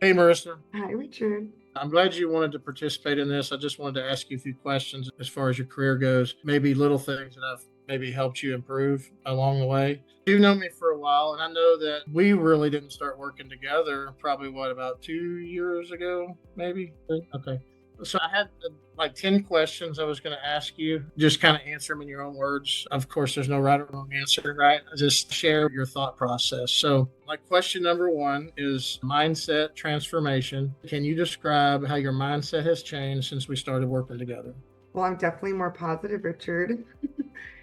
Hey, Marissa. Hi, Richard. I'm glad you wanted to participate in this. I just wanted to ask you a few questions as far as your career goes, maybe little things that have maybe helped you improve along the way. You've known me for a while, and I know that we really didn't start working together probably about 2 years ago, maybe. Okay. So I had like 10 questions I was going to ask you. Just kind of answer them in your own words. Of course, there's no right or wrong answer, right? Just share your thought process. So, like, question number one is mindset transformation. Can you describe how your mindset has changed since we started working together? Well, I'm definitely more positive, Richard.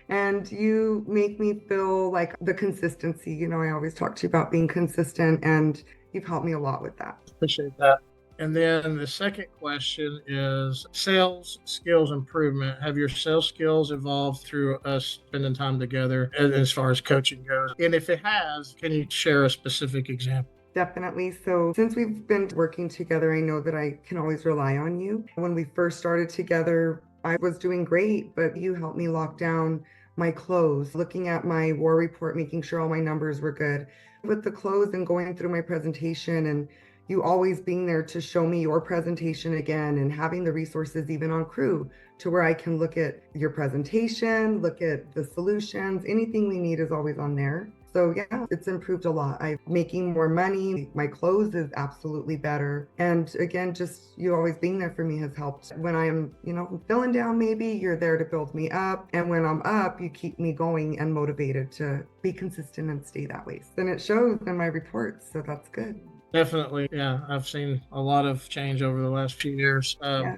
And you make me feel like the consistency. I always talk to you about being consistent, and you've helped me a lot with that. Appreciate that. And then the second question is sales skills improvement. Have your sales skills evolved through us spending time together as far as coaching goes? And if it has, can you share a specific example? Definitely. So, since we've been working together, I know that I can always rely on you. When we first started together, I was doing great, but you helped me lock down my close, looking at my war report, making sure all my numbers were good. With the close and going through my presentation, and you always being there to show me your presentation again, and having the resources even on crew to where I can look at your presentation, look at the solutions, anything we need is always on there. So yeah, it's improved a lot. I'm making more money. My clothes is absolutely better. And again, just you always being there for me has helped. When I'm, feeling down, maybe you're there to build me up. And when I'm up, you keep me going and motivated to be consistent and stay that way. Then it shows in my reports. So that's good. Definitely. Yeah. I've seen a lot of change over the last few years. Yeah.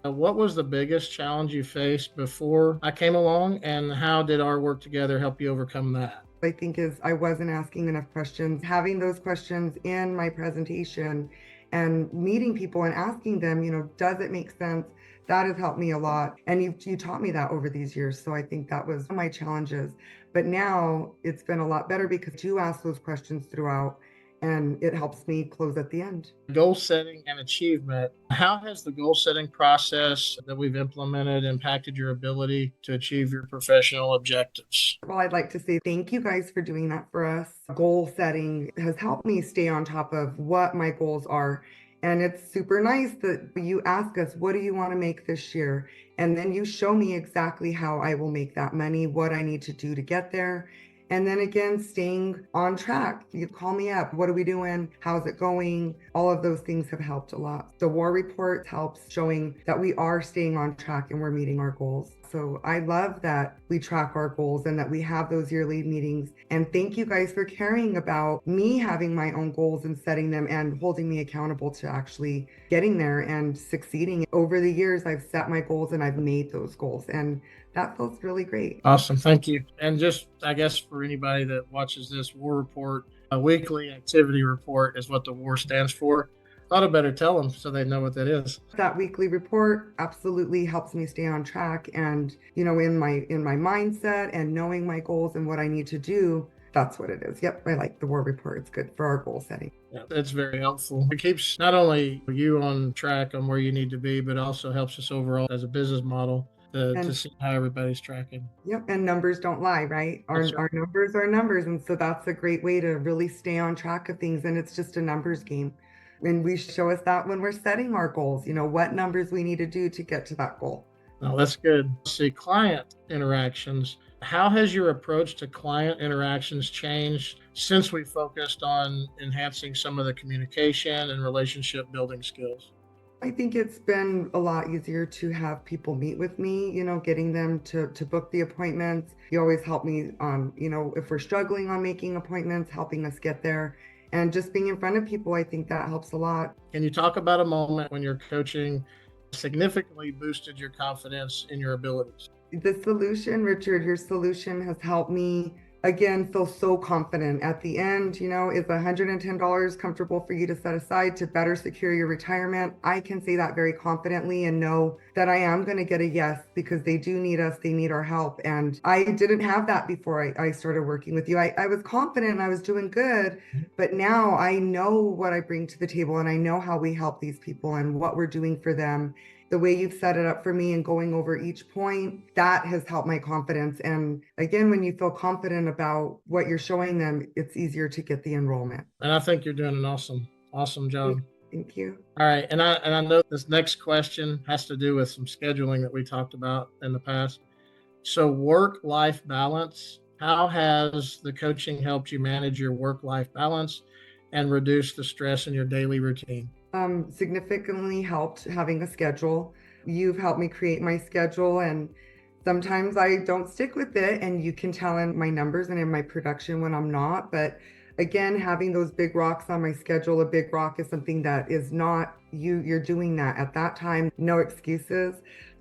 What was the biggest challenge you faced before I came along, and how did our work together help you overcome that? I think is I wasn't asking enough questions. Having those questions in my presentation and meeting people and asking them, does it make sense? That has helped me a lot. And you taught me that over these years. So I think that was my challenges. But now it's been a lot better because you ask those questions throughout and it helps me close at the end. Goal setting and achievement. How has the goal setting process that we've implemented impacted your ability to achieve your professional objectives? Well, I'd like to say thank you guys for doing that for us. Goal setting has helped me stay on top of what my goals are. And it's super nice that you ask us, what do you want to make this year? And then you show me exactly how I will make that money, what I need to do to get there. And then again, staying on track. You call me up. What are we doing? How's it going? All of those things have helped a lot. The war report helps showing that we are staying on track and we're meeting our goals. So I love that we track our goals and that we have those yearly meetings. And thank you guys for caring about me having my own goals and setting them and holding me accountable to actually getting there and succeeding. Over the years, I've set my goals and I've made those goals. And that feels really great. Awesome. Thank you. And just, I guess, for anybody that watches this war report, a weekly activity report is what the war stands for. Thought I better tell them so they know what that is. That weekly report absolutely helps me stay on track and, in my mindset and knowing my goals and what I need to do. That's what it is. Yep, I like the war report. It's good for our goal setting. Yeah, it's very helpful. It keeps not only you on track on where you need to be, but also helps us overall as a business model to And see how everybody's tracking. yep, and numbers don't lie, right? Our, That's right. our numbers are numbers. And so that's a great way to really stay on track of things. And it's just a numbers game. And we show us that when we're setting our goals, what numbers we need to do to get to that goal. No, that's good. See, client interactions. How has your approach to client interactions changed since we focused on enhancing some of the communication and relationship building skills? I think it's been a lot easier to have people meet with me, getting them to book the appointments. You always help me on, if we're struggling on making appointments, helping us get there. And just being in front of people, I think that helps a lot. Can you talk about a moment when your coaching significantly boosted your confidence in your abilities? The solution, Richard, your solution has helped me again feel so confident at the end. Is $110 comfortable for you to set aside to better secure your retirement? I can say that very confidently and know that I am going to get a yes because they do need us, they need our help. And I didn't have that before I started working with you. I was confident and I was doing good, but now I know what I bring to the table and I know how we help these people and what we're doing for them. The way you've set it up for me and going over each point, that has helped my confidence. And again, when you feel confident about what you're showing them, it's easier to get the enrollment. And I think you're doing an awesome Awesome job. Thank you. All right, and I know this next question has to do with some scheduling that we talked about in the past. So, work life balance. How has the coaching helped you manage your work life balance and reduce the stress in your daily routine? Significantly helped having a schedule. You've helped me create my schedule, and sometimes I don't stick with it, and you can tell in my numbers and in my production when I'm not. But again, having those big rocks on my schedule, a big rock is something that is not you, you're doing that at that time, no excuses.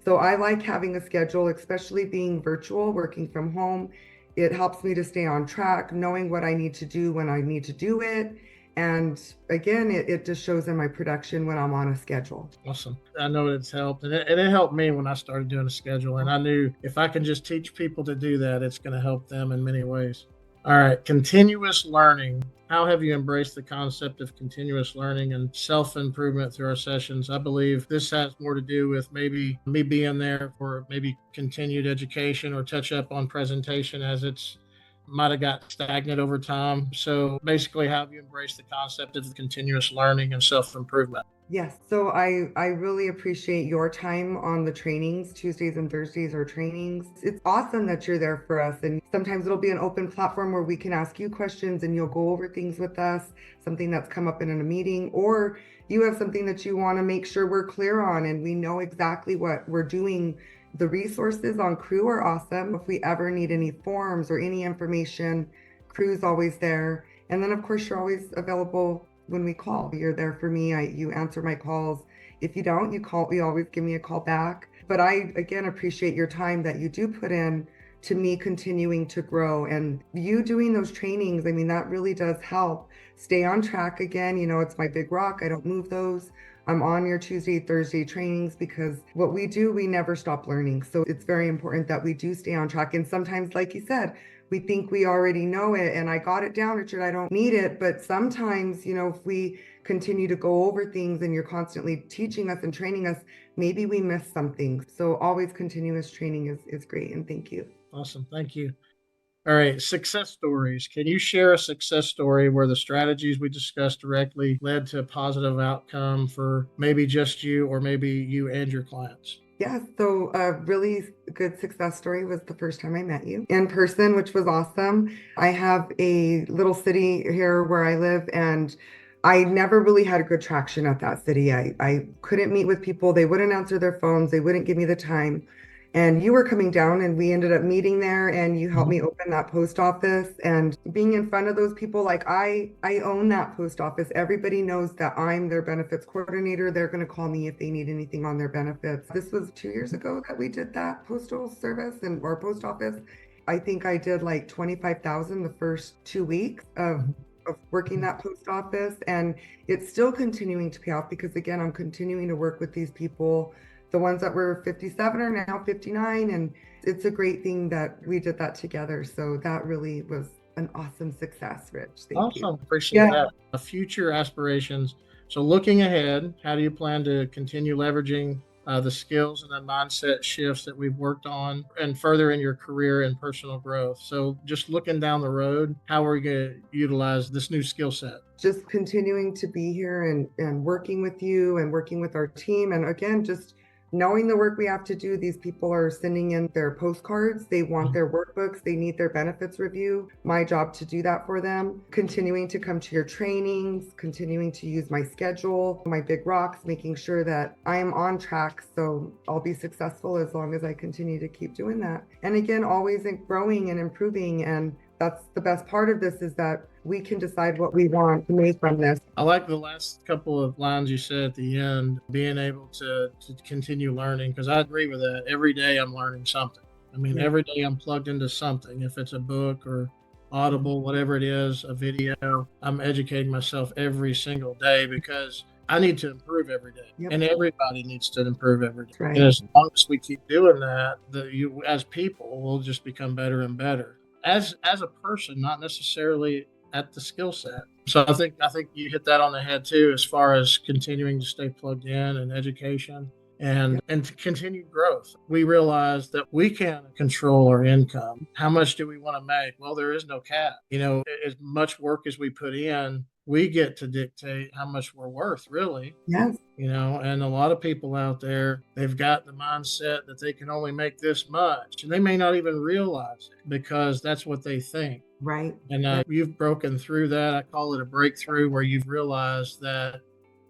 So I like having a schedule, especially being virtual, working from home. It helps me to stay on track, knowing what I need to do when I need to do it. And again, it just shows in my production when I'm on a schedule. Awesome. I know it's helped, and it helped me when I started doing a schedule. And I knew if I can just teach people to do that, it's going to help them in many ways. All right, continuous learning. How have you embraced the concept of continuous learning and self improvement through our sessions? I believe this has more to do with maybe me being there for maybe continued education or touch up on presentation as it's might have got stagnant over time. So basically, how have you embraced the concept of continuous learning and self improvement? Yes, so I really appreciate your time on the trainings. Tuesdays and Thursdays are trainings. It's awesome that you're there for us, and sometimes it'll be an open platform where we can ask you questions and you'll go over things with us, something that's come up in a meeting, or you have something that you want to make sure we're clear on and we know exactly what we're doing. The resources on Crew are awesome. If we ever need any forms or any information, Crew's always there. And then of course you're always available when we call. You're there for me. You answer my calls. If you don't, you always give me a call back. But I again appreciate your time that you do put in to me continuing to grow, and you doing those trainings. I mean, that really does help stay on track again. It's my big rock. I don't move those. I'm on your Tuesday, Thursday trainings because what we do, we never stop learning. So it's very important that we do stay on track. And sometimes, like you said, we think we already know it and I got it down, Richard, I don't need it. But sometimes, if we continue to go over things and you're constantly teaching us and training us, maybe we miss something. So always continuous training is great. And thank you. Awesome. Thank you. All right, success stories. Can you share a success story where the strategies we discussed directly led to a positive outcome for maybe just you or maybe you and your clients? Yeah, so a really good success story was the first time I met you in person, which was awesome. I have a little city here where I live, and I never really had a good traction at that city. I couldn't meet with people. They wouldn't answer their phones. They wouldn't give me the time. And you were coming down, and we ended up meeting there, and you helped Mhm. me open that post office. And being in front of those people, like I own that post office. Everybody knows that I'm their benefits coordinator. They're going to call me if they need anything on their benefits. This was 2 years ago that we did that postal service and our post office. I think I did like 25,000 the first 2 weeks of working that post office, and it's still continuing to pay off because again, I'm continuing to work with these people. The ones that were 57 are now 59, and it's a great thing that we did that together. So that really was an awesome success, Rich. Thank you. Awesome. Appreciate Yeah. that. Future aspirations. So, looking ahead, how do you plan to continue leveraging the skills and the mindset shifts that we've worked on and further in your career and personal growth? So, just looking down the road, how are we going to utilize this new skill set? Just continuing to be here and working with you and working with our team. And again, just knowing the work we have to do. These people are sending in their postcards. They want their workbooks. They need their benefits review. My job to do that for them. Continuing to come to your trainings, continuing to use my schedule, my big rocks, making sure that I am on track. So I'll be successful as long as I continue to keep doing that. And again, always growing and improving. And that's the best part of this is that we can decide what we want to make from this. I like the last couple of lines you said at the end, being able to continue learning, because I agree with that. Every day I'm learning something. I mean, Yeah. every day I'm plugged into something. If it's a book or Audible, whatever it is, a video, I'm educating myself every single day because I need to improve every day. Yep. And everybody needs to improve every day. That's right. And as long as we keep doing that, you as people will just become better and better. As a person, not necessarily at the skill set. So I think you hit that on the head too, as far as continuing to stay plugged in and education and continued growth. We realized that we can control our income. How much do we want to make? Well, there is no cap. As much work as we put in, we get to dictate how much we're worth, really. Yes. And a lot of people out there, they've got the mindset that they can only make this much, and they may not even realize it because that's what they think. Right. And you've broken through that. I call it a breakthrough, where you've realized that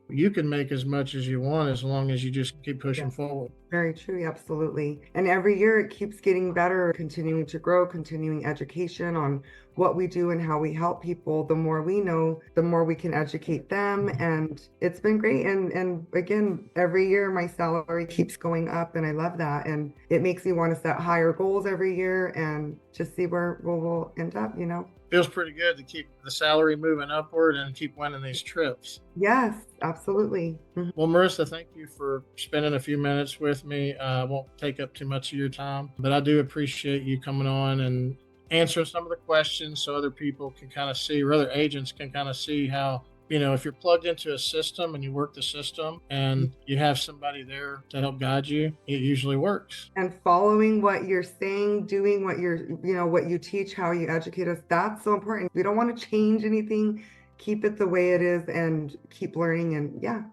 you can make as much as you want as long as you just keep pushing Yes. forward. Very true, absolutely. And every year it keeps getting better, continuing to grow, continuing education on what we do and how we help people. The more we know, the more we can educate them. And it's been great. And again, every year my salary keeps going up, and I love that. And it makes me want to set higher goals every year and just see where we'll end up, Feels pretty good to keep the salary moving upward and keep winning these trips. Yes, absolutely. Mhm. Well, Marissa, thank you for spending a few minutes with me. I won't take up too much of your time, but I do appreciate you coming on and answering some of the questions so other people can kind of see, or other agents can kind of see how, if you're plugged into a system and you work the system and you have somebody there to help guide you, it usually works. And following what you're saying, doing what what you teach, how you educate us, that's so important. We don't want to change anything. Keep it the way it is and keep learning. And yeah,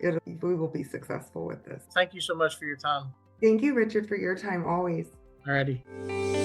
we will be successful with this. Thank you so much for your time. Thank you, Richard, for your time always. Alrighty.